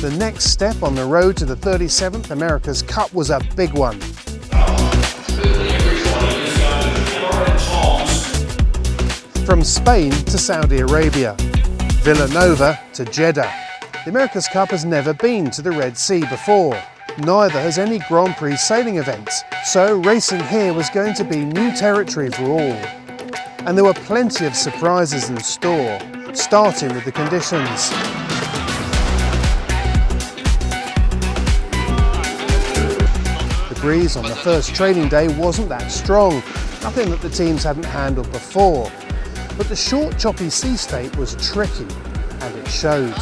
The next step on the road to the 37th America's Cup was a big one. From Spain to Saudi Arabia, Vilanova to Jeddah. The America's Cup has never been to the Red Sea before. Neither has any Grand Prix sailing event, so racing here was going to be new territory for all. And there were plenty of surprises in store, starting with the conditions. The breeze on the first training day wasn't that strong, nothing that the teams hadn't handled before. But the short, choppy sea state was tricky, and it showed.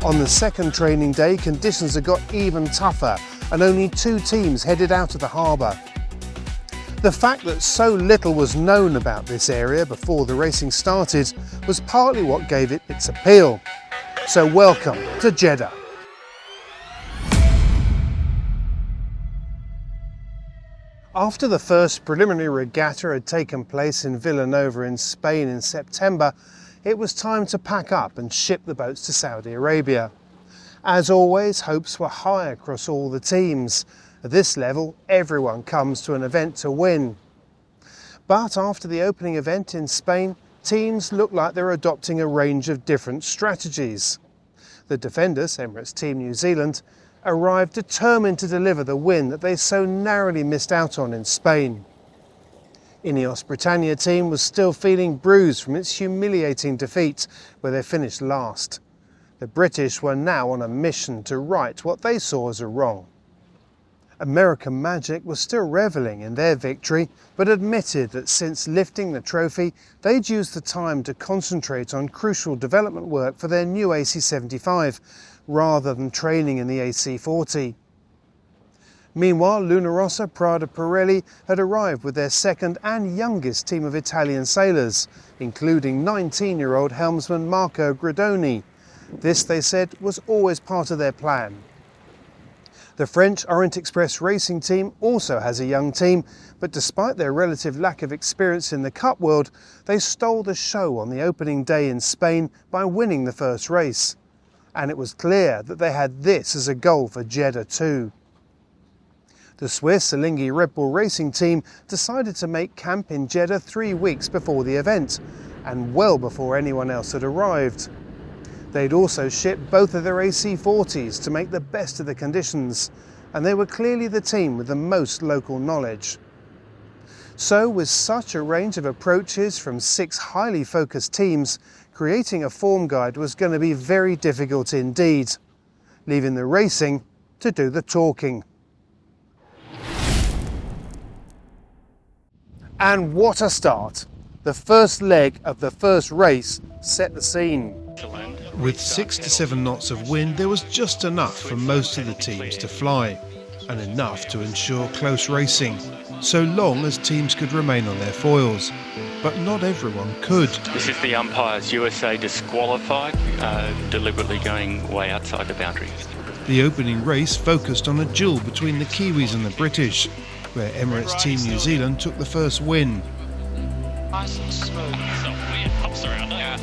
On the second training day, conditions had got even tougher, and only 2 teams headed out of the harbour. The fact that so little was known about this area before the racing started was partly what gave it its appeal. So welcome to Jeddah. After the first preliminary regatta had taken place in Vilanova in Spain in September, it was time to pack up and ship the boats to Saudi Arabia. As always, hopes were high across all the teams. At this level, everyone comes to an event to win. But after the opening event in Spain, teams look like they're adopting a range of different strategies. The defenders, Emirates Team New Zealand, arrived determined to deliver the win that they so narrowly missed out on in Spain. Ineos Britannia team was still feeling bruised from its humiliating defeat, where they finished last. The British were now on a mission to right what they saw as a wrong. American Magic was still revelling in their victory, but admitted that since lifting the trophy, they'd used the time to concentrate on crucial development work for their new AC75, rather than training in the AC40. Meanwhile, Lunarossa Prada Pirelli had arrived with their second and youngest team of Italian sailors, including 19-year-old helmsman Marco Gradoni. This, they said, was always part of their plan. The French Orient Express racing team also has a young team, but despite their relative lack of experience in the Cup world, they stole the show on the opening day in Spain by winning the first race. And it was clear that they had this as a goal for Jeddah too. The Swiss Alinghi Red Bull Racing team decided to make camp in Jeddah 3 weeks before the event, and well before anyone else had arrived. They'd also shipped both of their AC40s to make the best of the conditions, and they were clearly the team with the most local knowledge. So, with such a range of approaches from 6 highly focused teams, creating a form guide was going to be very difficult indeed, leaving the racing to do the talking. And what a start! The first leg of the first race set the scene. With 6 to 7 knots of wind, there was just enough for most of the teams to fly, and enough to ensure close racing, so long as teams could remain on their foils. But not everyone could. This is the umpires. USA disqualified, deliberately going way outside the boundary. The opening race focused on a duel between the Kiwis and the British, where Emirates Team New Zealand took the first win. Nice and smooth. Some weird hops around there.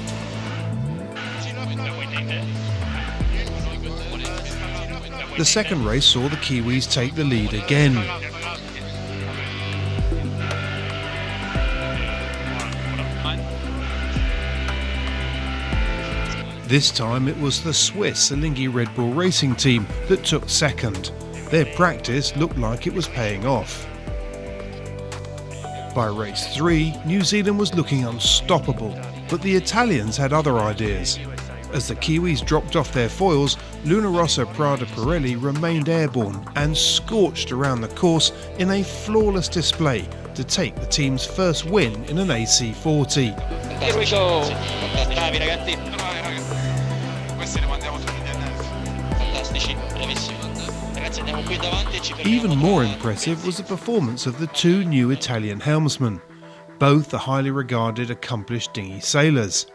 The second race saw the Kiwis take the lead again. This time it was the Swiss Alinghi Red Bull Racing team that took second. Their practice looked like it was paying off. By race 3, New Zealand was looking unstoppable, but the Italians had other ideas. As the Kiwis dropped off their foils, Lunarossa Prada Pirelli remained airborne and scorched around the course in a flawless display to take the team's first win in an AC40. Here we go! Even more impressive was the performance of the 2 new Italian helmsmen. Both are highly regarded accomplished dinghy sailors.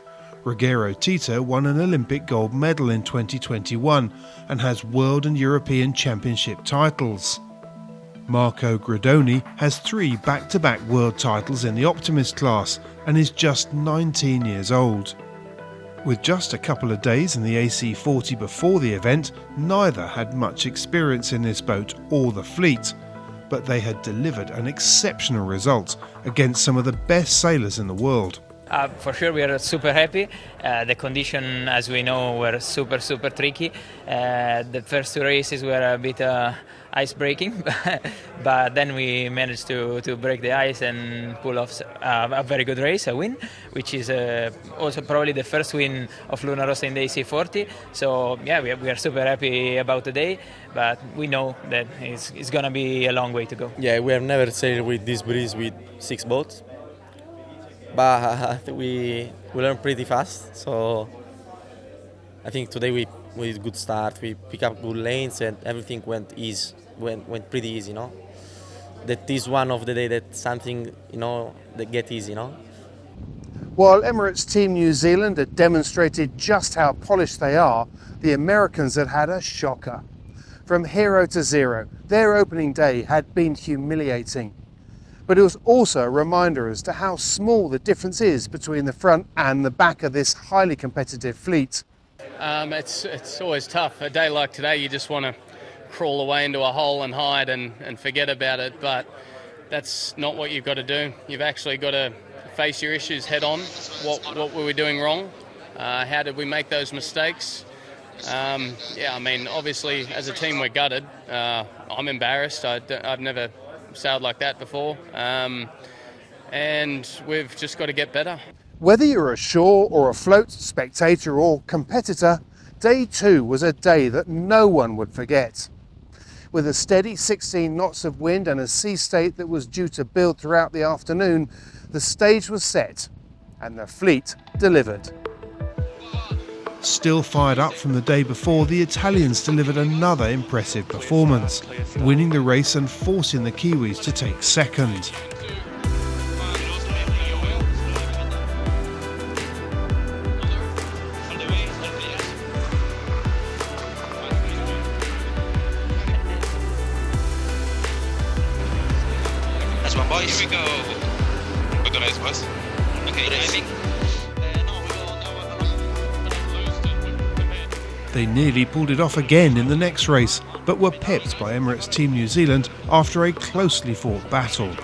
Ruggero Tito won an Olympic gold medal in 2021 and has world and European championship titles. Marco Gradoni has 3 back-to-back world titles in the Optimist class and is just 19 years old. With just a couple of days in the AC40 before the event, neither had much experience in this boat or the fleet, but they had delivered an exceptional result against some of the best sailors in the world. For sure, we are super happy. The conditions, as we know, were super tricky. The first 2 races were a bit ice-breaking, but then we managed to break the ice and pull off a very good race, a win, which is also probably the first win of Luna Rossa in the AC40. So yeah, we are super happy about the day, but we know that it's going to be a long way to go. Yeah, we have never sailed with this breeze with 6 boats. But we learned pretty fast, so I think today we did a good start. We picked up good lanes and everything went pretty easy, That is one of the day that something, that get easy, While Emirates Team New Zealand had demonstrated just how polished they are, the Americans had had a shocker. From hero to zero, their opening day had been humiliating. But it was also a reminder as to how small the difference is between the front and the back of this highly competitive fleet. It's always tough. A day like today, you just want to crawl away into a hole and hide and forget about it, but that's not what you've got to do. You've actually got to face your issues head on. What were we doing wrong? How did we make those mistakes? Obviously, as a team, we're gutted. I'm embarrassed. I've never sailed like that before, and we've just got to get better. Whether you're ashore or afloat, spectator or competitor, day 2 was a day that no one would forget. With a steady 16 knots of wind and a sea state that was due to build throughout the afternoon, the stage was set and the fleet delivered. Still fired up from the day before, the Italians delivered another impressive performance, winning the race and forcing the Kiwis to take second. That's one, boys. Here we go. Good race, boys. Okay, timing. They nearly pulled it off again in the next race, but were pipped by Emirates Team New Zealand after a closely fought battle.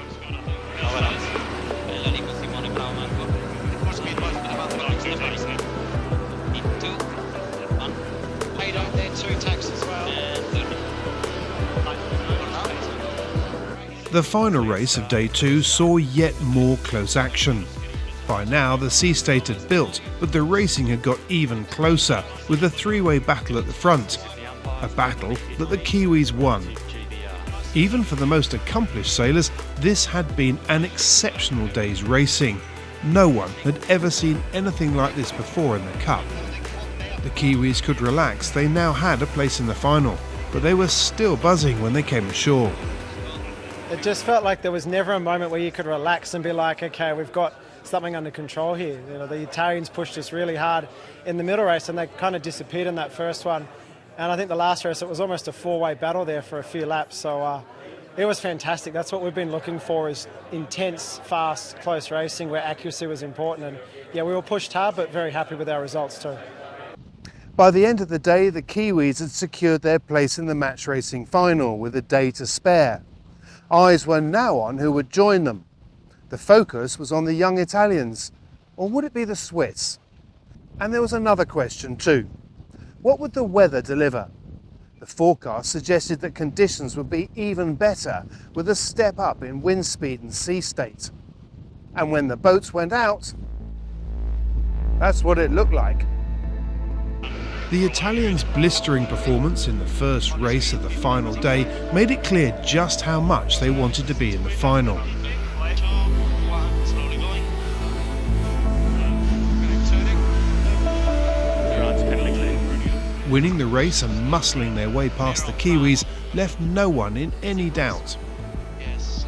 The final race of day 2 saw yet more close action. By now the sea state had built, but the racing had got even closer with a 3-way battle at the front, a battle that the Kiwis won. Even for the most accomplished sailors, this had been an exceptional day's racing. No one had ever seen anything like this before in the Cup. The Kiwis could relax, they now had a place in the final, but they were still buzzing when they came ashore. It just felt like there was never a moment where you could relax and be like, okay, we've got something under control here. The Italians pushed us really hard in the middle race and they kind of disappeared in that first one. And I think the last race, it was almost a 4-way battle there for a few laps. So it was fantastic. That's what we've been looking for, is intense, fast, close racing where accuracy was important. And yeah, we were pushed hard, but very happy with our results too. By the end of the day, the Kiwis had secured their place in the match racing final with a day to spare. Eyes were now on who would join them. The focus was on the young Italians, or would it be the Swiss? And there was another question too. What would the weather deliver? The forecast suggested that conditions would be even better, with a step up in wind speed and sea state. And when the boats went out, that's what it looked like. The Italians' blistering performance in the first race of the final day made it clear just how much they wanted to be in the final. Winning the race and muscling their way past the Kiwis left no one in any doubt.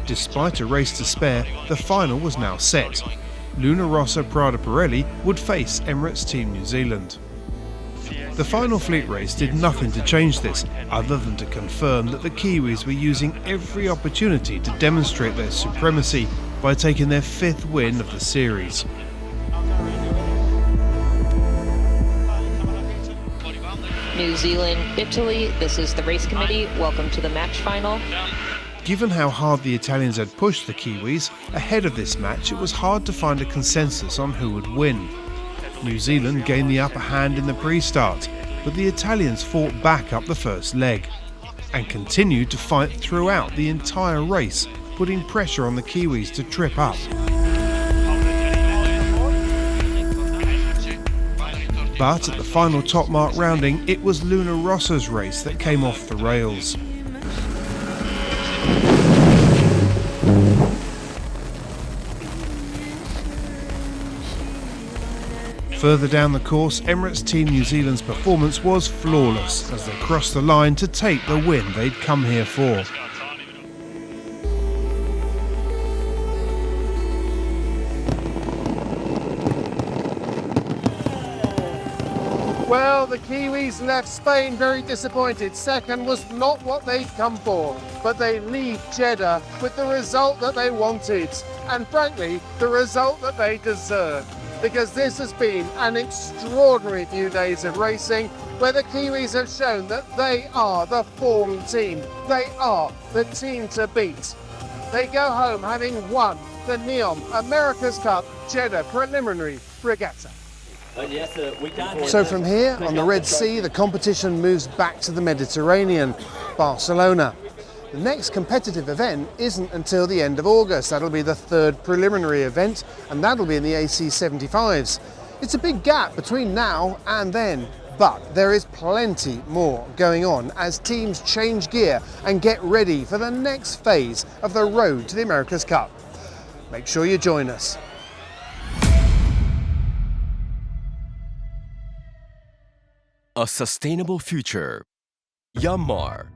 Despite a race to spare, the final was now set. Luna Rossa Prada Pirelli would face Emirates Team New Zealand. The final fleet race did nothing to change this, other than to confirm that the Kiwis were using every opportunity to demonstrate their supremacy by taking their 5th win of the series. New Zealand, Italy, this is the race committee. Welcome to the match final. Given how hard the Italians had pushed the Kiwis, ahead of this match it was hard to find a consensus on who would win. New Zealand gained the upper hand in the pre-start, but the Italians fought back up the first leg and continued to fight throughout the entire race, putting pressure on the Kiwis to trip up. But at the final top mark rounding, it was Luna Rossa's race that came off the rails. Further down the course, Emirates Team New Zealand's performance was flawless as they crossed the line to take the win they'd come here for. Well, the Kiwis left Spain very disappointed. Second was not what they'd come for, but they leave Jeddah with the result that they wanted, and frankly, the result that they deserved. Because this has been an extraordinary few days of racing where the Kiwis have shown that they are the form team. They are the team to beat. They go home having won the NEOM America's Cup Jeddah Preliminary Regatta. So from here, on the Red Sea, the competition moves back to the Mediterranean, Barcelona. The next competitive event isn't until the end of August. That'll be the 3rd preliminary event, and that'll be in the AC75s. It's a big gap between now and then, but there is plenty more going on as teams change gear and get ready for the next phase of the road to the America's Cup. Make sure you join us. A sustainable future. Yanmar.